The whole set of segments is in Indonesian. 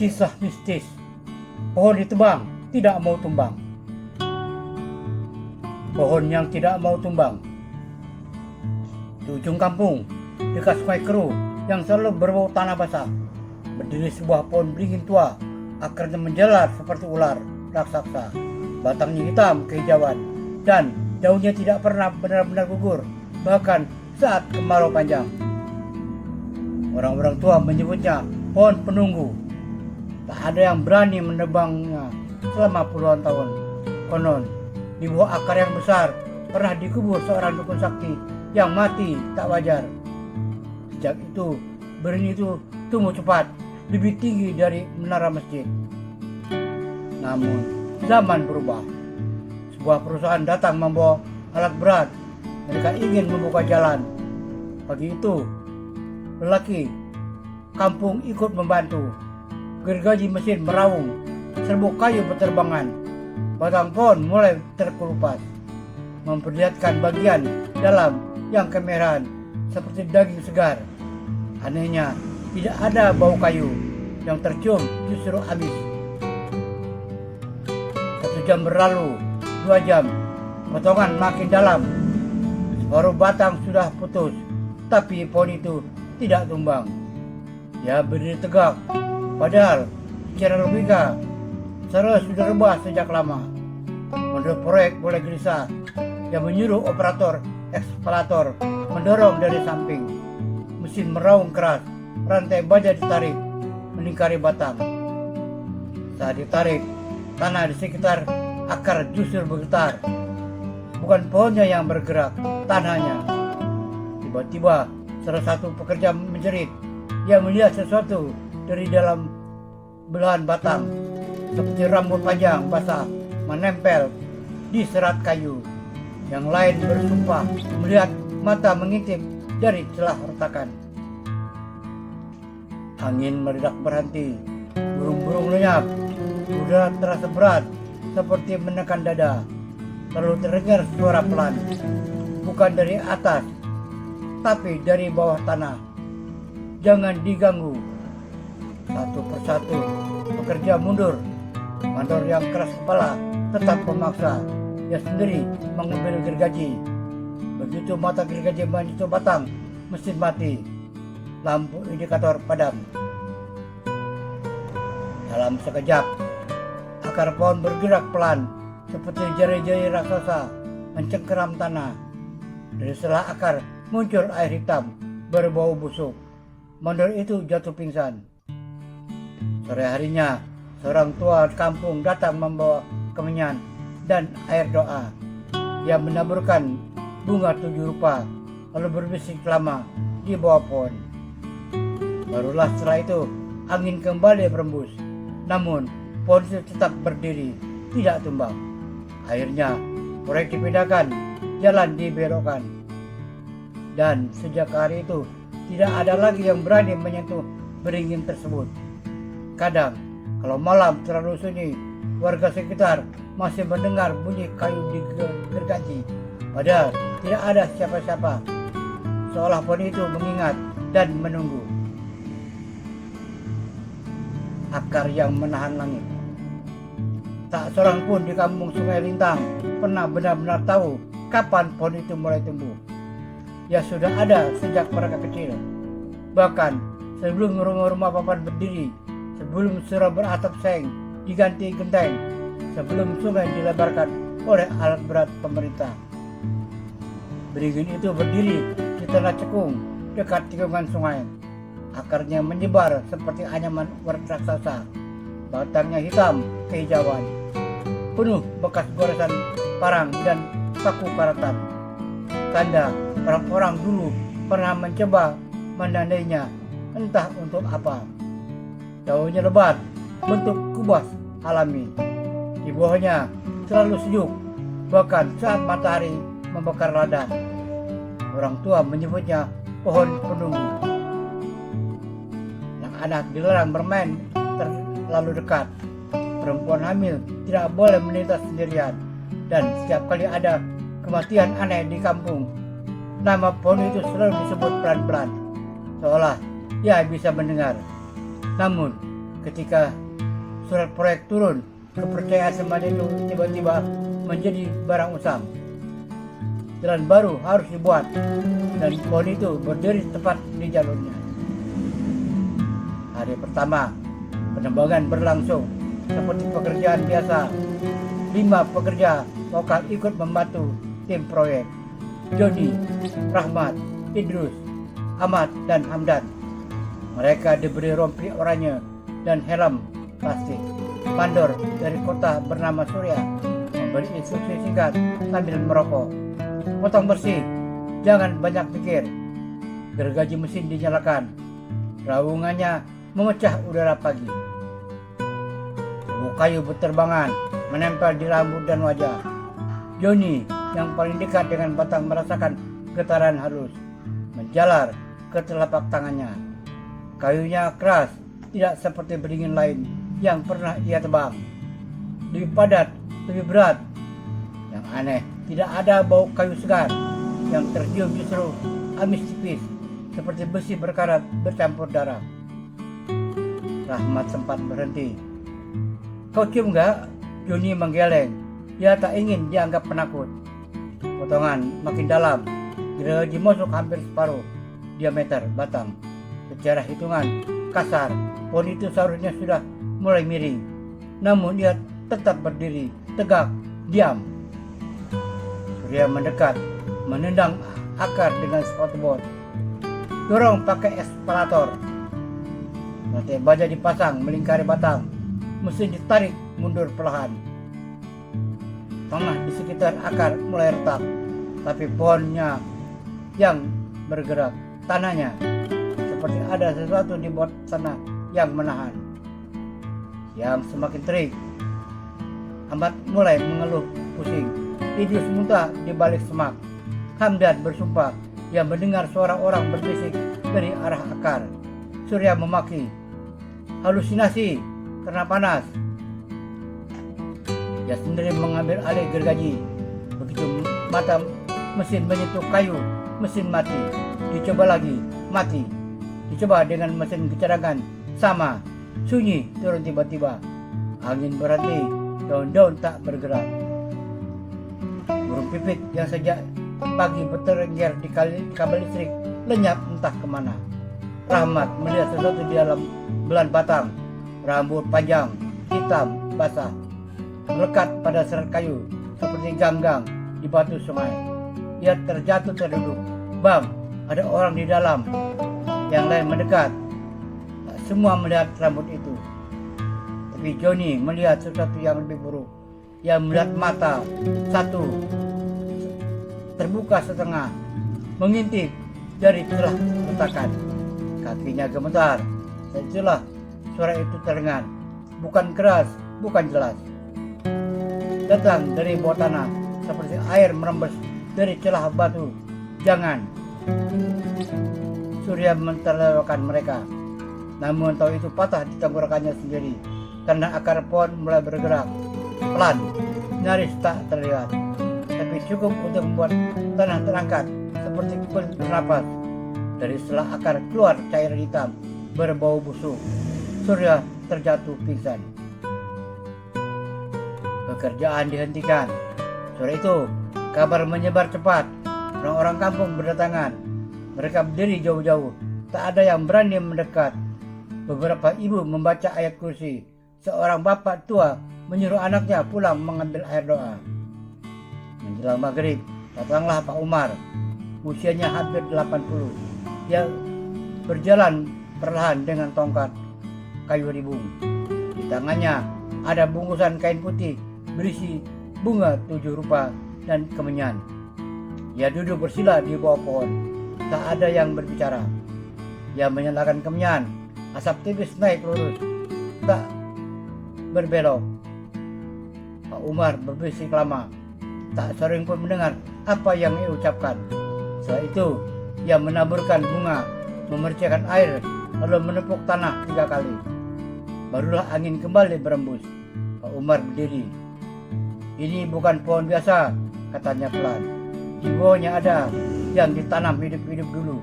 Kisah mistis. Pohon ditebang, tidak mau tumbang. Pohon yang tidak mau tumbang. Di ujung kampung, dekat sungai keruh yang selalu berbau tanah basah, berdiri sebuah pohon beringin tua, akarnya menjalar seperti ular raksasa. Batangnya hitam kehijauan dan daunnya tidak pernah benar-benar gugur, bahkan saat kemarau panjang. Orang-orang tua menyebutnya pohon penunggu. Tak ada yang berani menebangnya selama puluhan tahun. Konon, di bawah akar yang besar pernah dikubur seorang dukun sakti yang mati tak wajar. Sejak itu, beringin itu tumbuh cepat, lebih tinggi dari menara masjid. Namun, zaman berubah. Sebuah perusahaan datang membawa alat berat. Mereka ingin membuka jalan. Pagi itu, lelaki kampung ikut membantu. Gergaji mesin meraung, serbuk kayu berterbangan. Batang pohon mulai terkelupas, memperlihatkan bagian dalam yang kemerahan seperti daging segar. Anehnya, tidak ada bau kayu, yang tercium justru amis. 1 jam berlalu, 2 jam, potongan makin dalam. Separuh batang sudah putus, tapi pohon itu tidak tumbang. Dia berdiri tegak, padahal secara logika seharusnya sudah rebah sejak lama. Menurut proyek boleh gelisah, yang menyuruh operator ekskavator mendorong dari samping. Mesin meraung keras, rantai baja ditarik, melingkari batang. Saat ditarik, tanah di sekitar akar justru bergetar. Bukan pohonnya yang bergerak, tanahnya. Tiba-tiba salah satu pekerja menjerit. Dia melihat sesuatu dari dalam belahan batang, seperti rambut panjang basah menempel di serat kayu. Yang lain bersumpah melihat mata mengintip dari celah retakan. Angin meledak berhenti, burung-burung lenyap, udara terasa berat seperti menekan dada. Lalu terdengar suara pelan, bukan dari atas, tapi dari bawah tanah. Jangan diganggu. Satu persatu pekerja mundur. Mandor yang keras kepala tetap memaksa. Dia sendiri mengambil gergaji. Begitu mata gergaji menyentuh batang, mesin mati. Lampu indikator padam. Dalam sekejap, akar pohon bergerak pelan, seperti jari-jari raksasa mencengkeram tanah. Dari selah akar muncul air hitam berbau busuk. Mandor itu jatuh pingsan. Sore harinya, seorang tua kampung datang membawa kemenyan dan air doa. Dia menaburkan bunga 7 rupa, lalu berbisik lama di bawah pohon. Barulah setelah itu, angin kembali berembus. Namun, pohon itu tetap berdiri, tidak tumbang. Akhirnya, proyek dipindahkan, jalan dibelokkan. Dan sejak hari itu, tidak ada lagi yang berani menyentuh beringin tersebut. Kadang, kalau malam terlalu sunyi, warga sekitar masih mendengar bunyi kayu di gergaji. Padahal tidak ada siapa-siapa. Seolah pohon itu mengingat dan menunggu. Akar yang menahan langit. Tak seorang pun di kampung Sungai Lintang pernah benar-benar tahu kapan pohon itu mulai tumbuh. Ya sudah ada sejak mereka kecil. Bahkan sebelum rumah-rumah papan berdiri, sebelum surau beratap seng diganti genteng, sebelum sungai dilebarkan oleh alat berat pemerintah. Beringin itu berdiri di tanah cekung dekat tikungan sungai. Akarnya menyebar seperti anyaman ular raksasa. Batangnya hitam kehijauan, penuh bekas goresan parang dan paku karatan. Tanda orang-orang dulu pernah mencoba menandainya, entah untuk apa. Daunnya lebat, bentuk kubas alami. Di bawahnya selalu sejuk, bahkan saat matahari membakar ladang. Orang tua menyebutnya pohon penunggu. Anak dilarang bermain terlalu dekat. Perempuan hamil tidak boleh melintas sendirian. Dan setiap kali ada kematian aneh di kampung, nama pohon itu selalu disebut pelan-pelan, seolah ia bisa mendengar. Namun, Ketika surat proyek turun, kepercayaan semacam itu tiba-tiba menjadi barang usang. Jalan baru harus dibuat dan pohon itu berdiri tepat di jalurnya. Hari pertama, penebangan berlangsung seperti pekerjaan biasa. 5 pekerja lokal ikut membantu tim proyek. Joni, Rahmat, Idrus, Ahmad, dan Hamdan. Mereka diberi rompi oranye dan helm plastik. Mandor dari kota bernama Surya memberi instruksi singkat sambil merokok. Potong bersih, jangan banyak pikir. Gergaji mesin dinyalakan. Raungannya memecah udara pagi. Sebuah kayu berterbangan menempel di rambut dan wajah. Joni yang paling dekat dengan batang merasakan getaran halus menjalar ke telapak tangannya. Kayunya keras, tidak seperti beringin lain yang pernah ia tebang. Lebih padat, lebih berat. Yang aneh, tidak ada bau kayu segar. Yang tercium justru amis tipis, seperti besi berkarat bercampur darah. Rahmat sempat berhenti. Kau cium gak? Joni menggeleng. Dia tak ingin dianggap penakut. Potongan makin dalam. Gergaji masuk hampir separuh diameter batang. Secara hitungan kasar, pohon itu seharusnya sudah mulai miring. Namun dia tetap berdiri, tegak, diam. Surya mendekat, menendang akar dengan sepatu bot. Dorong pakai eskalator. Rantai baja dipasang melingkari batang. Mesin ditarik mundur perlahan. Tanah di sekitar akar mulai retak, tapi pohonnya yang bergerak. Tanahnya seperti ada sesuatu di bawah sana yang menahan. Yang semakin terik. Ahmad mulai mengeluh pusing. Idrus muntah di balik semak. Hamdan bersumpah yang mendengar suara orang berbisik dari arah akar. Surya memaki. Halusinasi karena panas. Dia sendiri mengambil alih gergaji. Begitu mata mesin menyentuh kayu, mesin mati. Dicoba lagi, mati. Dicoba dengan mesin kecadangan, sama. Sunyi turun tiba-tiba. Angin berhenti, daun-daun tak bergerak. Burung pipit yang sejak pagi bertengger di kabel listrik lenyap entah kemana. Rahmat melihat sesuatu di dalam belan batang. Rambut panjang, hitam, basah, melekat pada serat kayu seperti ganggang di batu sungai. Ia terjatuh terduduk. Bang, ada orang di dalam. Yang lain mendekat. Tak semua melihat rambut itu. Tapi Joni melihat sesuatu yang lebih buruk. Ia melihat mata satu terbuka setengah, mengintip dari celah retakan. Kakinya gemetar. Setelah suara itu terdengar, bukan keras, bukan jelas. Datang dari bawah tanah, seperti air merembes dari celah batu. Jangan. Surya mentertawakan mereka. Namun tahu itu patah di tenggorokannya sendiri, karena akar pohon mulai bergerak. Pelan, nyaris tak terlihat. Tapi cukup untuk membuat tanah terangkat, seperti kulit bernapas. Dari setelah akar keluar cairan hitam, berbau busuk. Surya terjatuh pingsan. Pekerjaan dihentikan. Sore itu, kabar menyebar cepat. Orang-orang kampung berdatangan. Mereka berdiri jauh-jauh. Tak ada yang berani mendekat. Beberapa ibu membaca ayat kursi. Seorang bapak tua menyuruh anaknya pulang mengambil air doa. Menjelang maghrib, datanglah Pak Umar. Usianya hampir 80. Dia berjalan perlahan dengan tongkat kayu ribung. Di tangannya ada bungkusan kain putih berisi bunga 7 rupa dan kemenyan. Ia duduk bersila di bawah pohon. Tak ada yang berbicara. Ia menyalakan kemenyan. Asap tipis naik lurus, tak berbelok. Pak Umar berbisik lama. Tak sering pun mendengar apa yang ia ucapkan. Setelah itu, ia menaburkan bunga, memercikan air, lalu menepuk tanah 3 kali. Barulah angin kembali berembus. Pak Umar berdiri. Ini bukan pohon biasa, katanya pelan. Di bawahnya ada yang ditanam hidup-hidup dulu.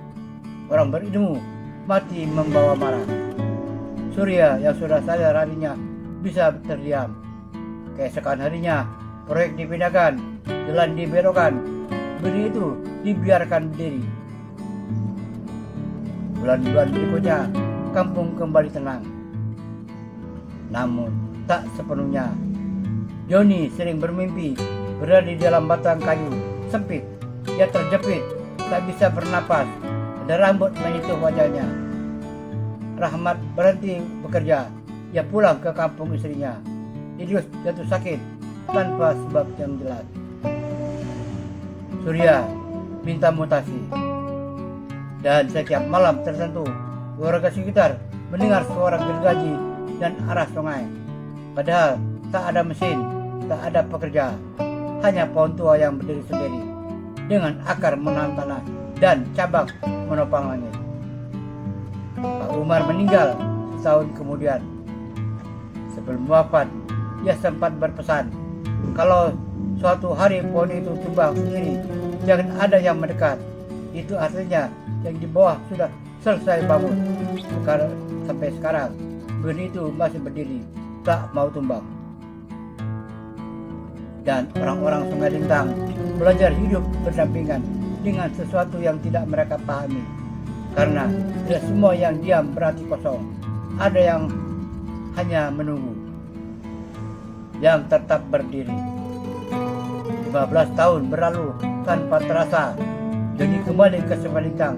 Orang berilmu mati membawa marah. Surya yang sudah sadar harinya bisa terdiam. Keesokan harinya, proyek dipindahkan, jalan dibelokkan, benih itu dibiarkan berdiri. Bulan-bulan berikutnya, kampung kembali tenang. Namun, tak sepenuhnya. Joni sering bermimpi berada di dalam batang kayu sempit. Ia terjepit, tak bisa bernapas. Ada rambut menyentuh wajahnya. Rahmat berhenti bekerja. Ia pulang ke kampung istrinya. Idrus jatuh sakit tanpa sebab yang jelas. Surya minta mutasi. Dan setiap malam tertentu, warga sekitar mendengar suara gergaji dan arah sungai. Padahal tak ada mesin, tak ada pekerja. Hanya pohon tua yang berdiri sendiri, dengan akar menahan tanah dan cabang menopang langit. Pak Umar meninggal setahun kemudian. Sebelum wafat, ia sempat berpesan, kalau suatu hari pohon itu tumbang sendiri, jangan ada yang mendekat. Itu artinya yang di bawah sudah selesai bangun. Sampai sekarang, benih itu masih berdiri, tak mau tumbang. Dan orang-orang Sungai Lintang belajar hidup berdampingan dengan sesuatu yang tidak mereka pahami. Karena tidak semua yang diam berarti kosong. Ada yang hanya menunggu, yang tetap berdiri. 15 tahun berlalu tanpa terasa. Joni kembali ke Sungai Lintang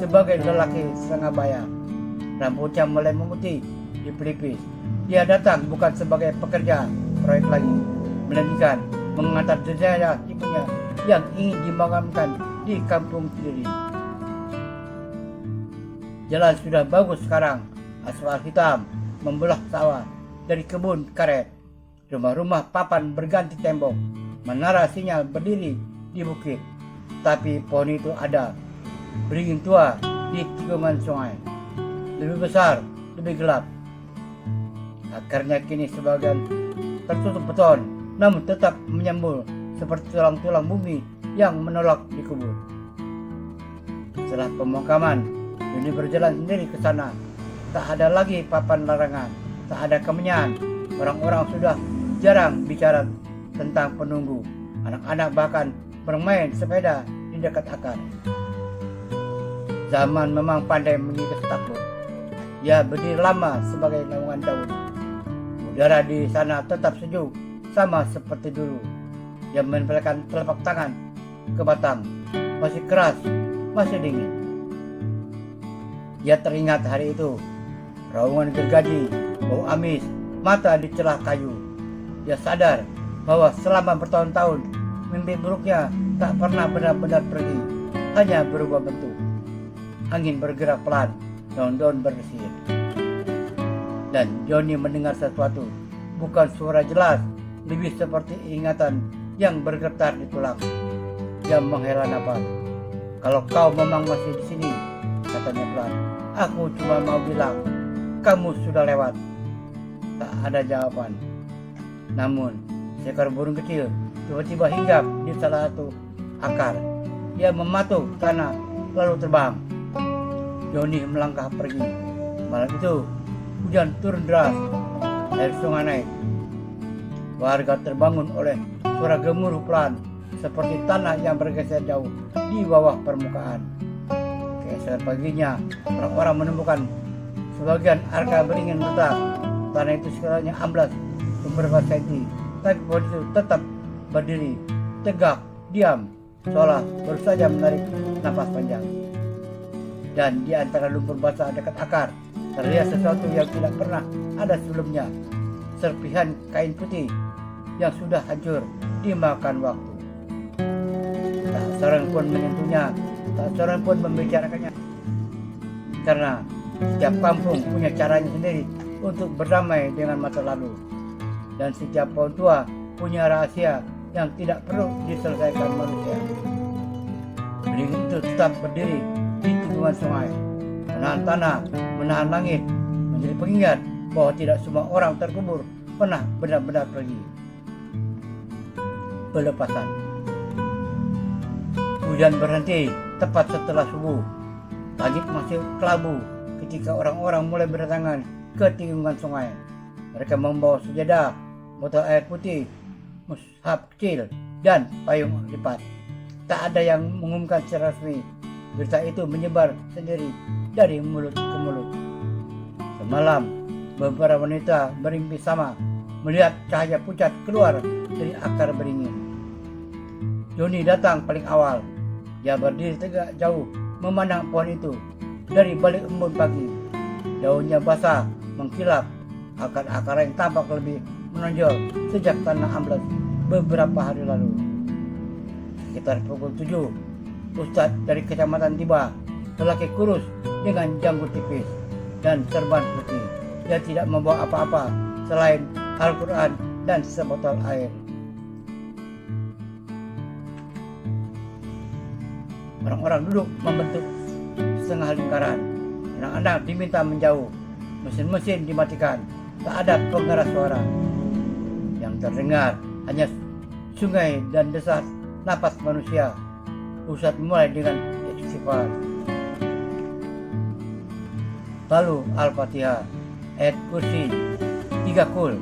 sebagai lelaki setengah baya. Rambutnya mulai memutih di pelipis. Dia datang bukan sebagai pekerja proyek lagi, melainkan mengantar jenazah ibunya yang ingin dimakamkan di kampung sendiri. Jalan sudah bagus sekarang, aspal hitam membelah sawah dari kebun karet. Rumah-rumah papan berganti tembok, menara sinyal berdiri di bukit. Tapi pohon itu ada, beringin tua di tikungan sungai. Lebih besar, lebih gelap. Akarnya kini sebagian tertutup beton, namun tetap menyembul seperti tulang-tulang bumi yang menolak dikubur. Setelah pemakaman, Joni berjalan sendiri ke sana. Tak ada lagi papan larangan, tak ada kemenyan. Orang-orang sudah jarang bicara tentang penunggu. Anak-anak bahkan bermain sepeda di dekat akar. Zaman memang pandai mengikis takluk. Ia berdiri lama sebagai naungan daun. Udara di sana tetap sejuk, sama seperti dulu. Dia menempelkan telapak tangan ke batang, masih keras, masih dingin. Dia teringat hari itu, raungan gergaji, bau amis, mata di celah kayu. Dia sadar bahwa selama bertahun-tahun, mimpi buruknya tak pernah benar-benar pergi, hanya berubah bentuk. Angin bergerak pelan, daun-daun berdesir. Dan Joni mendengar sesuatu, bukan suara jelas, lebih seperti ingatan yang bergetar di tulang. Dia menghela nafas. Kalau kau memang masih di sini, katanya pelan, aku cuma mau bilang, kamu sudah lewat. Tak ada jawaban. Namun, seekor burung kecil tiba-tiba hinggap di salah satu akar. Dia mematuk tanah lalu terbang. Joni melangkah pergi. Malam itu, hujan turun deras, air sungai naik. Warga terbangun oleh suara gemuruh pelan, seperti tanah yang bergeser jauh di bawah permukaan. Keesokan paginya, orang-orang menemukan sebagian arka beringin retak. Tanah itu sekelilingnya amblas beberapa senti, tapi pohon itu tetap berdiri, tegak, diam, seolah baru saja menarik napas panjang. Dan di antara lumpur basah dekat akar, terlihat sesuatu yang tidak pernah ada sebelumnya. Serpihan kain putih yang sudah hancur dimakan waktu. Tak seorang pun menyentuhnya, tak seorang pun membicarakannya. Karena setiap kampung punya caranya sendiri untuk berdamai dengan masa lalu. Dan setiap pohon tua punya rahasia yang tidak perlu diselesaikan manusia. Beringin itu tetap berdiri di tikungan sungai, menahan tanah, menahan langit, menjadi pengingat bahwa tidak semua orang terkubur pernah benar-benar pergi. Pelepasan. Hujan berhenti tepat setelah subuh. Langit masih kelabu ketika orang-orang mulai berdatangan ke tikungan sungai. Mereka membawa sejadah, botol air putih, mushaf kecil, dan payung lipat. Tak ada yang mengumumkan secara resmi. Berita itu menyebar sendiri dari mulut ke mulut. Semalam, beberapa wanita bermimpi sama, melihat cahaya pucat keluar dari akar beringin. Joni datang paling awal. Dia berdiri tegak jauh memandang pohon itu dari balik embun pagi. Daunnya basah, mengkilap, akar-akar yang tampak lebih menonjol sejak tanah amblas beberapa hari lalu. Sekitar pukul 7, Ustadz dari kecamatan tiba, lelaki kurus dengan janggut tipis dan serban putih. Dia tidak membawa apa-apa selain Al-Quran dan sebotol air. Orang-orang duduk membentuk setengah lingkaran. Anak-anak diminta menjauh. Mesin-mesin dimatikan. Tak ada pengeras suara. Yang terdengar hanya sungai dan desas napas manusia. Ustadz mulai dengan istighfar. Lalu Al-Fatihah, ayat kursi, 3 kul.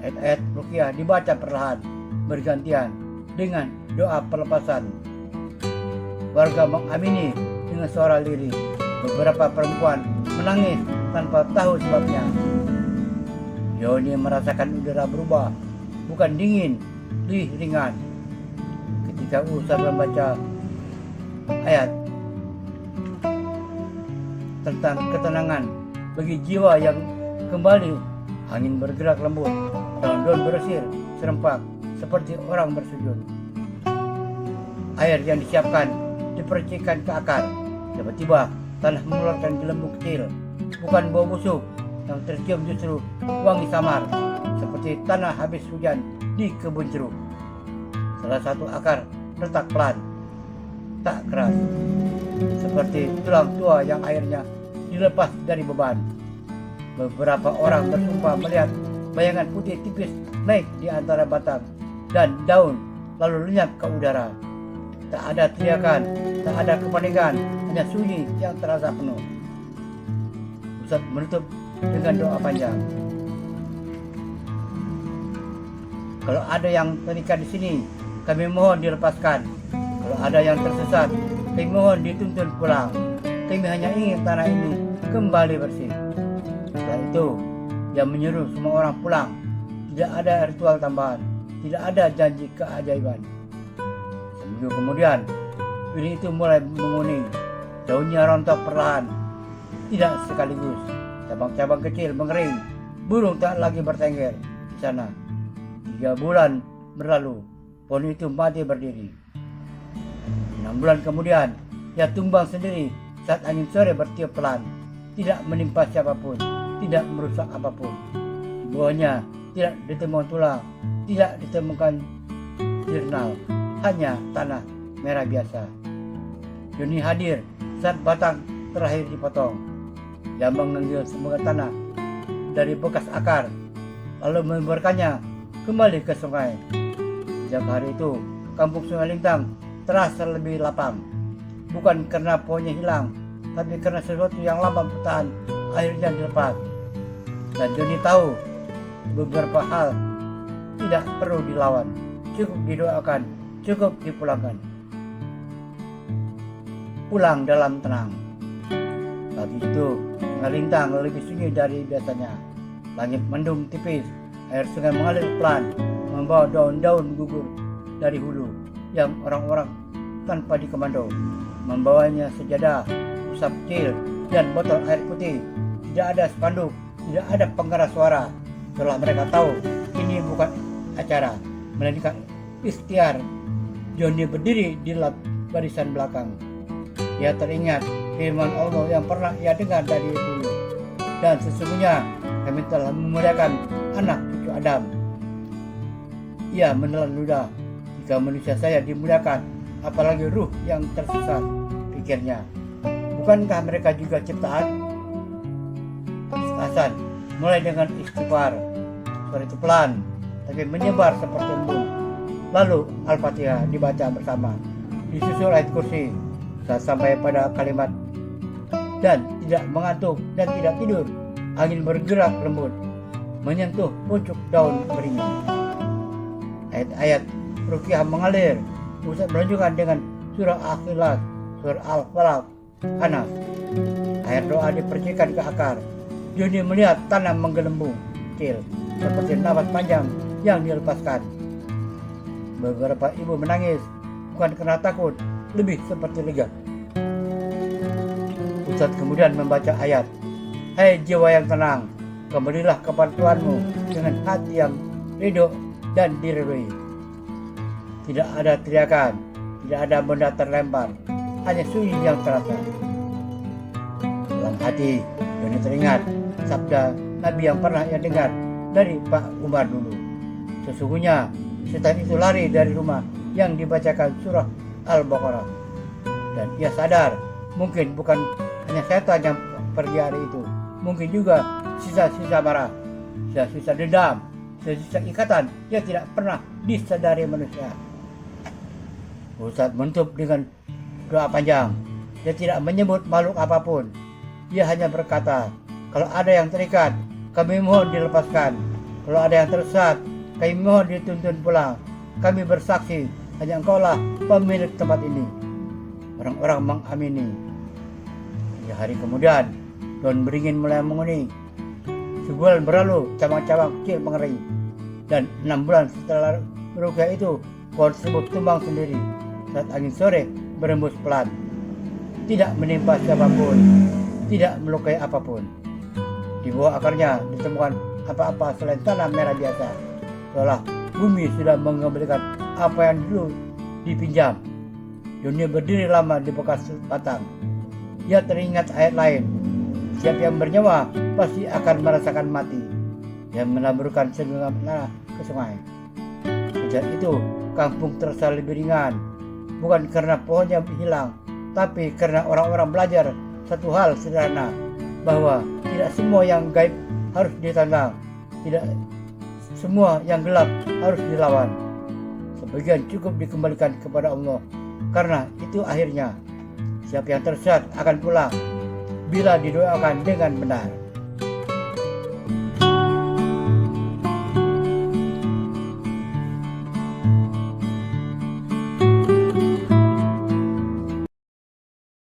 Ayat-ayat ruqyah dibaca perlahan, bergantian dengan doa pelepasan. Warga mengamini dengan suara lirih. Beberapa perempuan menangis tanpa tahu sebabnya. Joni merasakan udara berubah, bukan dingin, lebih ringan. Ketika Ustaz membaca ayat tentang ketenangan bagi jiwa yang kembali, angin bergerak lembut, daun-daun bersir serempak seperti orang bersujud. Air yang disiapkan dipercikan ke akar. Tiba-tiba tanah mengeluarkan gelembung kecil, bukan bau busuk yang tercium, justru wangi samar seperti tanah habis hujan di kebun jeruk. Salah satu akar retak pelan, tak keras, seperti tulang tua yang airnya dilepas dari beban. Beberapa orang bersumpah melihat bayangan putih tipis naik di antara batang dan daun lalu lenyap ke udara. Tak ada teriakan, tak ada kepanikan, hanya sunyi yang terasa penuh. Ustaz menutup dengan doa panjang. Kalau ada yang terikat di sini, kami mohon dilepaskan. Kalau ada yang tersesat, kami mohon dituntun pulang. Kami hanya ingin tanah ini kembali bersih. Setelah itu, dia menyuruh semua orang pulang. Tidak ada ritual tambahan, tidak ada janji keajaiban. Seminggu kemudian, benih itu mulai menguning. Daunnya rontok perlahan, tidak sekaligus. Cabang-cabang kecil mengering. Burung tak lagi bertengger di sana. 3 bulan berlalu, pohon itu mati berdiri. 6 bulan kemudian, ia tumbang sendiri saat angin sore bertiup pelan. Tidak menimpa siapapun, tidak merusak apapun. Buahnya tidak ditemukan tulang, tidak ditemukan jurnal, hanya tanah merah biasa. Joni hadir saat batang terakhir dipotong. Dia mengambil semua tanah dari bekas akar, lalu membiarkannya kembali ke sungai. Sejak hari itu, kampung Sungai Lintang terasa lebih lapang. Bukan karena pohonnya hilang, tapi karena sesuatu yang lama bertahan akhirnya dilepas. Dan Joni tahu beberapa hal tidak perlu dilawan, cukup didoakan, cukup dipulangkan. Pulang dalam tenang. Saat itu, Sungai Lintang lebih sunyi dari biasanya. Langit mendung tipis, air sungai mengalir pelan, membawa daun-daun gugur dari hulu yang orang-orang tanpa dikomando. Membawanya sejadah, usap kecil, dan botol air putih. Tidak ada spanduk, tidak ada pengeras suara. Setelah mereka tahu ini bukan acara, melainkan ikhtiar, Joni berdiri di barisan belakang. Ia teringat firman Allah yang pernah ia dengar dari dulu. Dan sesungguhnya kami telah memuliakan anak cucu Adam. Ia menelan ludah. Jika manusia saya dimuliakan, apalagi ruh yang tersesat, pikirnya. Bukankah mereka juga ciptaan? Hasan mulai dengan istighfar. Suara itu pelan, tapi menyebar seperti embun. Lalu Al-Fatihah dibaca bersama. Disusul ayat kursi. Saat sampai pada kalimat dan tidak mengantuk dan tidak tidur, angin bergerak lembut menyentuh pucuk daun beringin. Ayat-ayat ruqyah mengalir. Ustaz menunjukkan dengan surah Al-Ikhlas, surah Al-Falaq, Anas. Air doa dipercikan ke akar. Juni melihat tanah menggelembung kecil seperti nafas panjang yang dilepaskan. Beberapa ibu menangis, bukan karena takut, lebih seperti lega. Ustaz kemudian membaca ayat, "Hai jiwa yang tenang, kembalilah kepada Tuhanmu dengan hati yang ridho dan diridhoi." Tidak ada teriakan, tidak ada benda terlempar, hanya sunyi yang terasa. Dalam hati, Doni teringat sabda Nabi yang pernah ia dengar dari Pak Umar dulu. Sesungguhnya setan itu lari dari rumah yang dibacakan surah Al-Baqarah. Dan ia sadar mungkin bukan hanya setan yang pergi hari itu, mungkin juga sisa-sisa marah, sisa-sisa dendam, sisa-sisa ikatan yang tidak pernah disadari manusia. Ustaz menutup dengan doa panjang. Dia tidak menyebut makhluk apapun. Dia hanya berkata, kalau ada yang terikat, kami mohon dilepaskan. Kalau ada yang tersesat, kami mohon dituntun pulang. Kami bersaksi, hanya Engkaulah pemilik tempat ini. Orang-orang mengamini. 3 hari kemudian, daun beringin mulai menguning. Sebulan berlalu, cabang-cabang kecil mengering. Dan 6 bulan setelah ruqyah itu, pohon tersebut tumbang sendiri saat angin sore berembus pelan. Tidak menimpa siapapun, tidak melukai apapun. Di bawah akarnya ditemukan apa-apa selain tanah merah biasa. Seolah bumi sudah mengembalikan apa yang dulu dipinjam. Dunia berdiri lama di bekas batang. Dia teringat ayat lain. Siapa yang bernyawa pasti akan merasakan mati. Dia menaburkan segenggam tanah ke sungai. Sejak itu kampung terasa lebih ringan. Bukan karena pohonnya hilang, tapi karena orang-orang belajar satu hal sederhana, bahwa tidak semua yang gaib harus ditantang, tidak semua yang gelap harus dilawan. Sebagian cukup dikembalikan kepada Allah, karena itu akhirnya siapa yang tersesat akan pulang bila didoakan dengan benar.